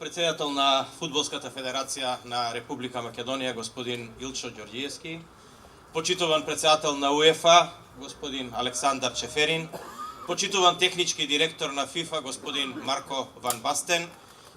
председател на Фудбалската федерација на Република Македонија, господин Илчо Ѓорѓиевски, почитуван председател на УЕФА, господин Александар Чеферин, почитуван технички директор на ФИФА, господин Марко Ван Бастен,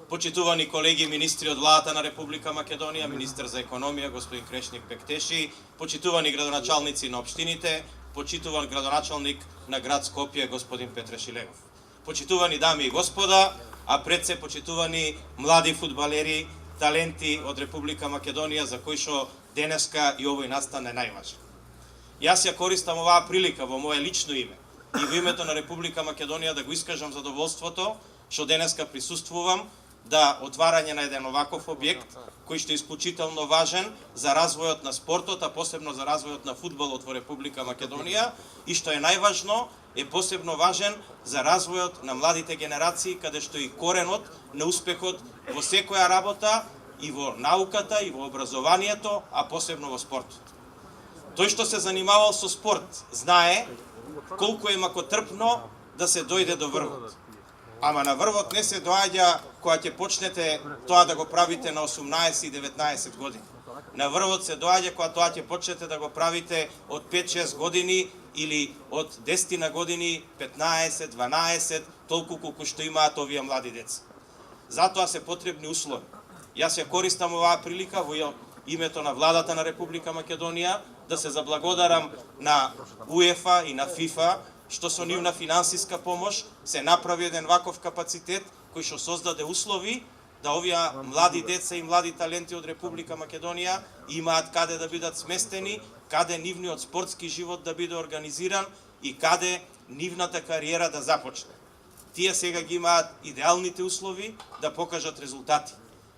почитувани колеги министри од владата на Република Македонија, министер за економија, господин Крешник Бектеши, почитувани градоначалници на општините, почитуван градоначалник на град Скопје, господин Петре Шилегов. Почитувани дами и господа, а пред се почитувани млади фудбалери, таленти од Република Македонија, за кои што денеска и овој настан е најважен. Јас ја користам оваа прилика во моје лично име и во името на Република Македонија да го искажам задоволството што денеска присуствувам да отварање на еден оваков објект кој што е исклучително важен за развојот на спортот, а посебно за развојот на фудбалот во Република Македонија и што е најважно, е посебно важен за развојот на младите генерации, каде што и коренот на успехот во секоја работа и во науката и во образованието, а посебно во спортот. Тој што се занимавал со спорт знае колку е макотрпно да се дојде до врвот. Ама на врвот не се доаѓа кога ќе почнете тоа да го правите на 18 и 19 години. На врвот се доаѓа кога тоа ќе почнете да го правите од 5-6 години или од 10 на години, 15, 12, толку колку што имаат овие млади деца. Затоа се потребни услови. Јас ја користам оваа прилика во името на владата на Република Македонија да се заблагодарам на УЕФА и на ФИФА што со нивна финансиска помош се направи еден ваков капацитет кој што создаде услови да овие млади деца и млади таленти од Република Македонија имаат каде да бидат сместени, каде нивниот спортски живот да биде организиран и каде нивната кариера да започне. Тие сега ги имаат идеалните услови да покажат резултати.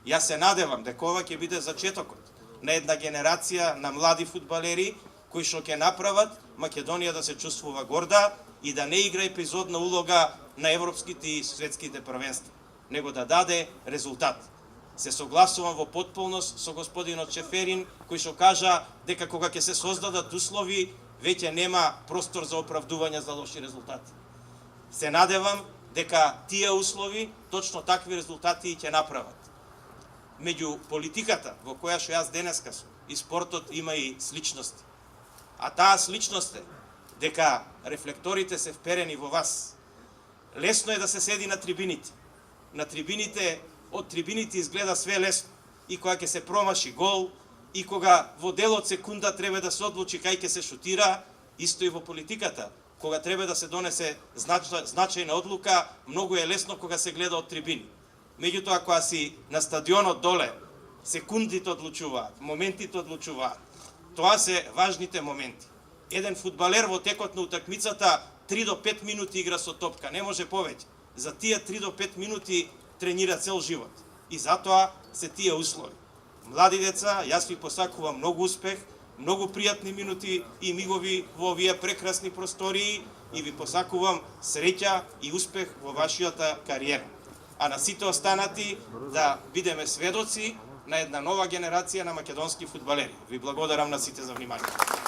Јас се надевам дека ова ќе биде зачетокот на една генерација на млади фудбалери кои што ќе направат Македонија да се чувствува горда и да не игра епизодна улога на европските и светските првенства, него да даде резултат. Се согласувам во потполност со господинот Чеферин, кој што кажа дека кога ќе се создадат услови, веќе нема простор за оправдување за лоши резултати. Се надевам дека тие услови, точно такви резултати ќе направат. Меѓу политиката, во која што јас денеска сум, и спортот има и сличности. А таа сличност е дека рефлекторите се вперени во вас. Лесно е да се седи на трибините. На трибините, од трибините изгледа све лесно. И кога ќе се промаши гол, и кога во делот секунда треба да се одлучи кај ќе се шутира, исто и во политиката. Кога треба да се донесе значајна одлука, многу е лесно кога се гледа од трибини. Меѓутоа, кога си на стадионот доле, секундите одлучуваат, моментите одлучуваат. Тоа се важните моменти. Еден фудбалер во текот на утакмицата 3 до 5 минути игра со топка, не може повеќе. За тие 3 до 5 минути тренира цел живот. И затоа се тие услови. Млади деца, јас ви посакувам многу успех, многу пријатни минути и мигови во овие прекрасни простории и ви посакувам среќа и успех во вашиот кариера. А на сите останати да бидеме сведоци на една нова генерација на македонски фудбалери. Ви благодарам на сите за вниманието.